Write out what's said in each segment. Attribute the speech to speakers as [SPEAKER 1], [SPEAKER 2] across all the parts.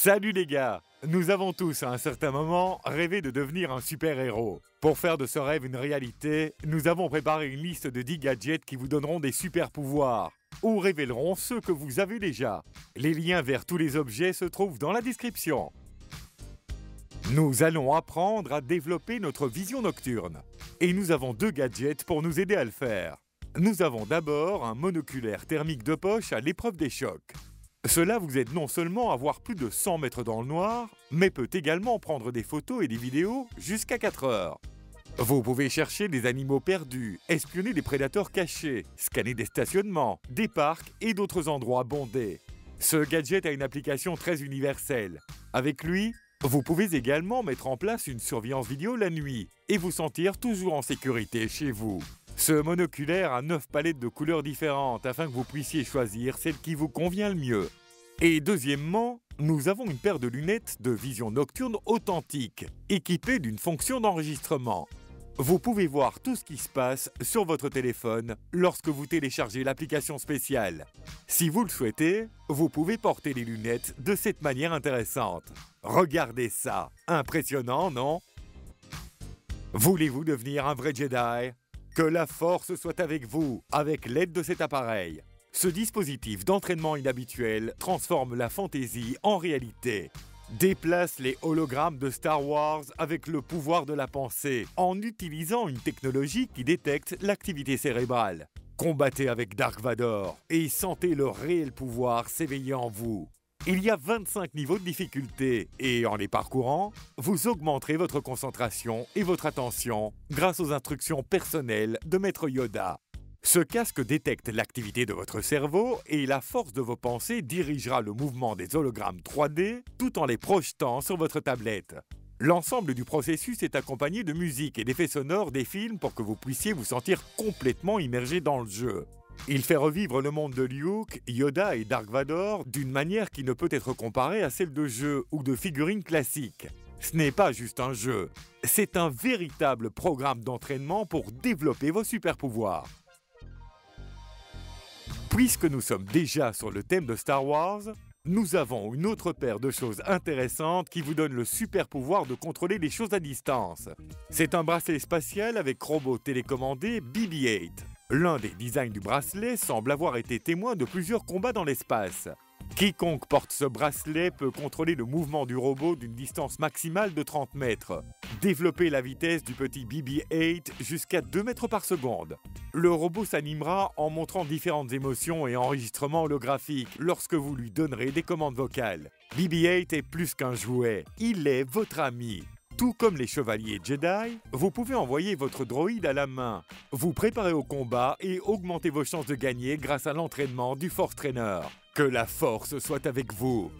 [SPEAKER 1] Salut les gars! Nous avons tous à un certain moment rêvé de devenir un super-héros. Pour faire de ce rêve une réalité, nous avons préparé une liste de 10 gadgets qui vous donneront des super-pouvoirs ou révéleront ceux que vous avez déjà. Les liens vers tous les objets se trouvent dans la description. Nous allons apprendre à développer notre vision nocturne. Et nous avons 2 gadgets pour nous aider à le faire. Nous avons d'abord un monoculaire thermique de poche à l'épreuve des chocs. Cela vous aide non seulement à voir plus de 100 mètres dans le noir, mais peut également prendre des photos et des vidéos jusqu'à 4 heures. Vous pouvez chercher des animaux perdus, espionner des prédateurs cachés, scanner des stationnements, des parcs et d'autres endroits bondés. Ce gadget a une application très universelle. Avec lui, vous pouvez également mettre en place une surveillance vidéo la nuit et vous sentir toujours en sécurité chez vous. Ce monoculaire a 9 palettes de couleurs différentes afin que vous puissiez choisir celle qui vous convient le mieux. Et deuxièmement, nous avons une paire de lunettes de vision nocturne authentique, équipées d'une fonction d'enregistrement. Vous pouvez voir tout ce qui se passe sur votre téléphone lorsque vous téléchargez l'application spéciale. Si vous le souhaitez, vous pouvez porter les lunettes de cette manière intéressante. Regardez ça! Impressionnant, non? Voulez-vous devenir un vrai Jedi? Que la force soit avec vous, avec l'aide de cet appareil. Ce dispositif d'entraînement inhabituel transforme la fantaisie en réalité. Déplace les hologrammes de Star Wars avec le pouvoir de la pensée, en utilisant une technologie qui détecte l'activité cérébrale. Combattez avec Dark Vador et sentez le réel pouvoir s'éveiller en vous. Il y a 25 niveaux de difficulté et en les parcourant, vous augmenterez votre concentration et votre attention grâce aux instructions personnelles de Maître Yoda. Ce casque détecte l'activité de votre cerveau et la force de vos pensées dirigera le mouvement des hologrammes 3D tout en les projetant sur votre tablette. L'ensemble du processus est accompagné de musique et d'effets sonores des films pour que vous puissiez vous sentir complètement immergé dans le jeu. Il fait revivre le monde de Luke, Yoda et Dark Vador d'une manière qui ne peut être comparée à celle de jeux ou de figurines classiques. Ce n'est pas juste un jeu, c'est un véritable programme d'entraînement pour développer vos super-pouvoirs. Puisque nous sommes déjà sur le thème de Star Wars, nous avons une autre paire de choses intéressantes qui vous donne le super-pouvoir de contrôler les choses à distance. C'est un bracelet spatial avec robot télécommandé BB-8. L'un des designs du bracelet semble avoir été témoin de plusieurs combats dans l'espace. Quiconque porte ce bracelet peut contrôler le mouvement du robot d'une distance maximale de 30 mètres. Développer la vitesse du petit BB-8 jusqu'à 2 mètres par seconde. Le robot s'animera en montrant différentes émotions et enregistrements holographiques lorsque vous lui donnerez des commandes vocales. BB-8 est plus qu'un jouet, il est votre ami. Tout comme les chevaliers Jedi, vous pouvez envoyer votre droïde à la main, vous préparer au combat et augmenter vos chances de gagner grâce à l'entraînement du Force Trainer. Que la force soit avec vous!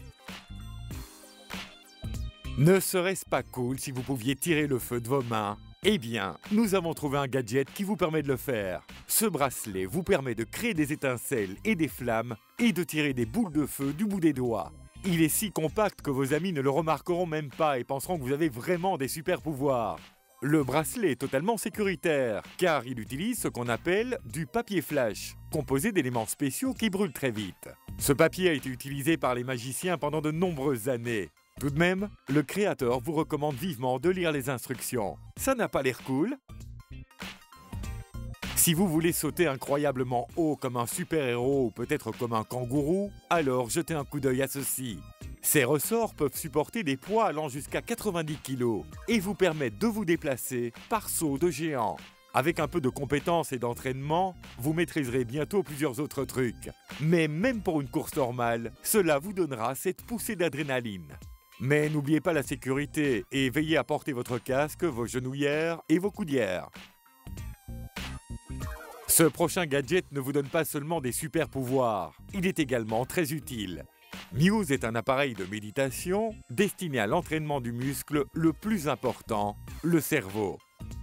[SPEAKER 1] Ne serait-ce pas cool si vous pouviez tirer le feu de vos mains? Eh bien, nous avons trouvé un gadget qui vous permet de le faire. Ce bracelet vous permet de créer des étincelles et des flammes et de tirer des boules de feu du bout des doigts. Il est si compact que vos amis ne le remarqueront même pas et penseront que vous avez vraiment des super-pouvoirs. Le bracelet est totalement sécuritaire, car il utilise ce qu'on appelle du papier flash, composé d'éléments spéciaux qui brûlent très vite. Ce papier a été utilisé par les magiciens pendant de nombreuses années. Tout de même, le créateur vous recommande vivement de lire les instructions. Ça n'a pas l'air cool? Si vous voulez sauter incroyablement haut comme un super-héros ou peut-être comme un kangourou, alors jetez un coup d'œil à ceci. Ces ressorts peuvent supporter des poids allant jusqu'à 90 kg et vous permettent de vous déplacer par saut de géant. Avec un peu de compétence et d'entraînement, vous maîtriserez bientôt plusieurs autres trucs. Mais même pour une course normale, cela vous donnera cette poussée d'adrénaline. Mais n'oubliez pas la sécurité et veillez à porter votre casque, vos genouillères et vos coudières. Ce prochain gadget ne vous donne pas seulement des super-pouvoirs, il est également très utile. Muse est un appareil de méditation destiné à l'entraînement du muscle le plus important, le cerveau.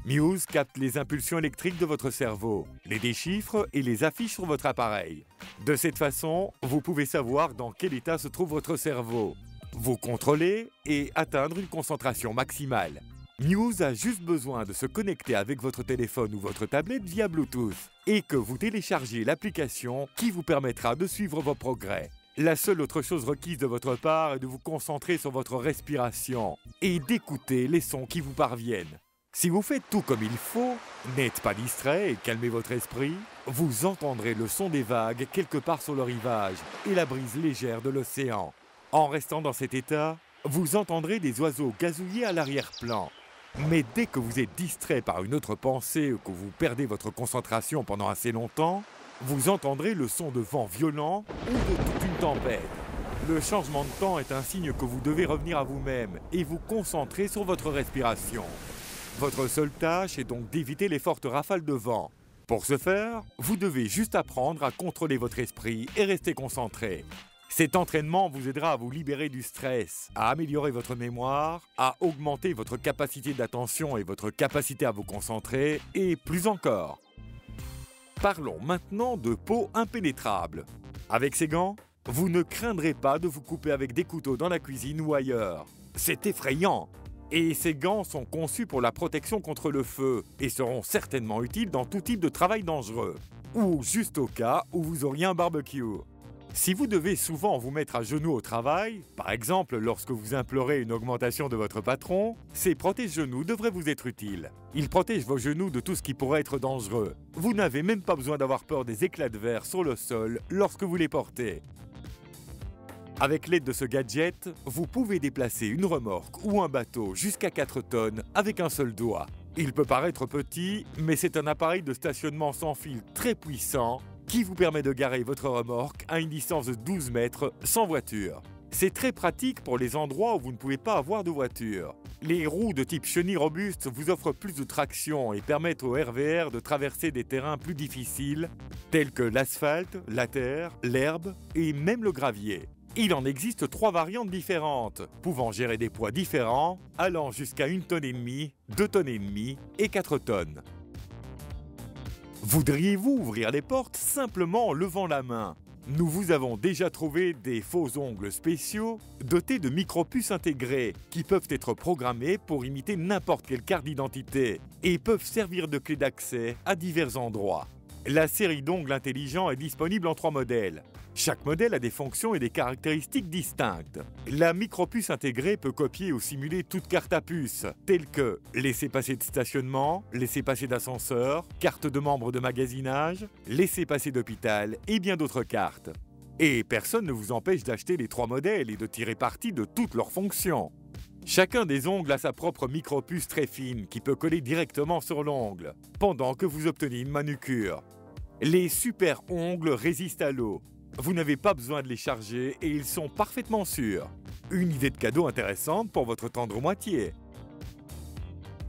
[SPEAKER 1] Muse capte les impulsions électriques de votre cerveau, les déchiffre et les affiche sur votre appareil. De cette façon, vous pouvez savoir dans quel état se trouve votre cerveau, vous contrôler et atteindre une concentration maximale. Muse a juste besoin de se connecter avec votre téléphone ou votre tablette via Bluetooth et que vous téléchargez l'application qui vous permettra de suivre vos progrès. La seule autre chose requise de votre part est de vous concentrer sur votre respiration et d'écouter les sons qui vous parviennent. Si vous faites tout comme il faut, n'êtes pas distrait et calmez votre esprit, vous entendrez le son des vagues quelque part sur le rivage et la brise légère de l'océan. En restant dans cet état, vous entendrez des oiseaux gazouiller à l'arrière-plan. Mais dès que vous êtes distrait par une autre pensée ou que vous perdez votre concentration pendant assez longtemps, vous entendrez le son de vent violent ou de toute une tempête. Le changement de temps est un signe que vous devez revenir à vous-même et vous concentrer sur votre respiration. Votre seule tâche est donc d'éviter les fortes rafales de vent. Pour ce faire, vous devez juste apprendre à contrôler votre esprit et rester concentré. Cet entraînement vous aidera à vous libérer du stress, à améliorer votre mémoire, à augmenter votre capacité d'attention et votre capacité à vous concentrer, et plus encore. Parlons maintenant de peau impénétrable. Avec ces gants, vous ne craindrez pas de vous couper avec des couteaux dans la cuisine ou ailleurs. C'est effrayant! Et ces gants sont conçus pour la protection contre le feu et seront certainement utiles dans tout type de travail dangereux, ou juste au cas où vous auriez un barbecue. Si vous devez souvent vous mettre à genoux au travail, par exemple lorsque vous implorez une augmentation de votre patron, ces protège-genoux devraient vous être utiles. Ils protègent vos genoux de tout ce qui pourrait être dangereux. Vous n'avez même pas besoin d'avoir peur des éclats de verre sur le sol lorsque vous les portez. Avec l'aide de ce gadget, vous pouvez déplacer une remorque ou un bateau jusqu'à 4 tonnes avec un seul doigt. Il peut paraître petit, mais c'est un appareil de stationnement sans fil très puissant qui vous permet de garer votre remorque à une distance de 12 mètres sans voiture. C'est très pratique pour les endroits où vous ne pouvez pas avoir de voiture. Les roues de type chenille robuste vous offrent plus de traction et permettent au RVR de traverser des terrains plus difficiles, tels que l'asphalte, la terre, l'herbe et même le gravier. Il en existe 3 variantes différentes, pouvant gérer des poids différents, allant jusqu'à 1,5 tonnes, 2,5 tonnes et 4 tonnes. Voudriez-vous ouvrir les portes simplement en levant la main? Nous vous avons déjà trouvé des faux ongles spéciaux dotés de micropuces intégrées qui peuvent être programmées pour imiter n'importe quelle carte d'identité et peuvent servir de clé d'accès à divers endroits. La série d'ongles intelligents est disponible en 3 modèles. Chaque modèle a des fonctions et des caractéristiques distinctes. La micropuce intégrée peut copier ou simuler toute carte à puce, telle que laissez-passer de stationnement, laissez-passer d'ascenseur, carte de membre de magasinage, laissez-passer d'hôpital et bien d'autres cartes. Et personne ne vous empêche d'acheter les 3 modèles et de tirer parti de toutes leurs fonctions. Chacun des ongles a sa propre micropuce très fine qui peut coller directement sur l'ongle, pendant que vous obtenez une manucure. Les super ongles résistent à l'eau. Vous n'avez pas besoin de les charger et ils sont parfaitement sûrs. Une idée de cadeau intéressante pour votre tendre moitié.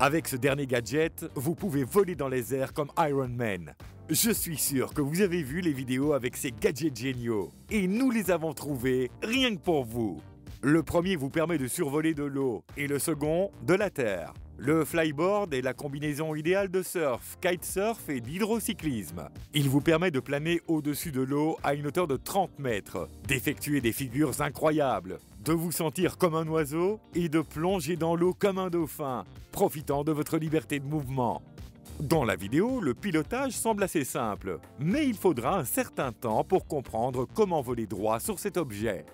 [SPEAKER 1] Avec ce dernier gadget, vous pouvez voler dans les airs comme Iron Man. Je suis sûr que vous avez vu les vidéos avec ces gadgets géniaux. Et nous les avons trouvés rien que pour vous. Le premier vous permet de survoler de l'eau et le second, de la terre. Le flyboard est la combinaison idéale de surf, kitesurf et d'hydrocyclisme. Il vous permet de planer au-dessus de l'eau à une hauteur de 30 mètres, d'effectuer des figures incroyables, de vous sentir comme un oiseau et de plonger dans l'eau comme un dauphin, profitant de votre liberté de mouvement. Dans la vidéo, le pilotage semble assez simple, mais il faudra un certain temps pour comprendre comment voler droit sur cet objet.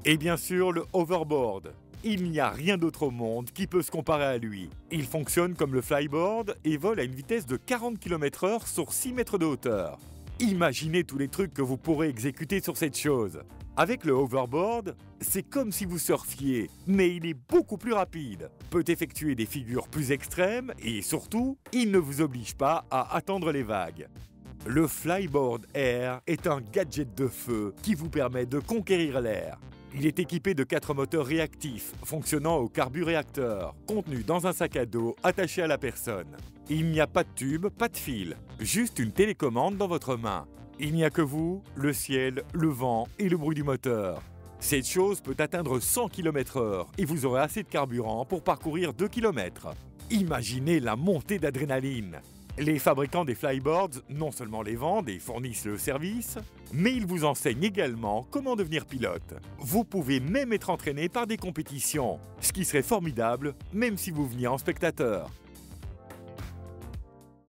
[SPEAKER 1] Et bien sûr, le hoverboard. Il n'y a rien d'autre au monde qui peut se comparer à lui. Il fonctionne comme le flyboard et vole à une vitesse de 40 km/h sur 6 mètres de hauteur. Imaginez tous les trucs que vous pourrez exécuter sur cette chose. Avec le hoverboard, c'est comme si vous surfiez, mais il est beaucoup plus rapide, peut effectuer des figures plus extrêmes et surtout, il ne vous oblige pas à attendre les vagues. Le Flyboard Air est un gadget de feu qui vous permet de conquérir l'air. Il est équipé de 4 moteurs réactifs fonctionnant au carburéacteur, contenus dans un sac à dos attaché à la personne. Il n'y a pas de tube, pas de fil, juste une télécommande dans votre main. Il n'y a que vous, le ciel, le vent et le bruit du moteur. Cette chose peut atteindre 100 km/h et vous aurez assez de carburant pour parcourir 2 km. Imaginez la montée d'adrénaline. Les fabricants des flyboards non seulement les vendent et fournissent le service, mais ils vous enseignent également comment devenir pilote. Vous pouvez même être entraîné par des compétitions, ce qui serait formidable même si vous veniez en spectateur.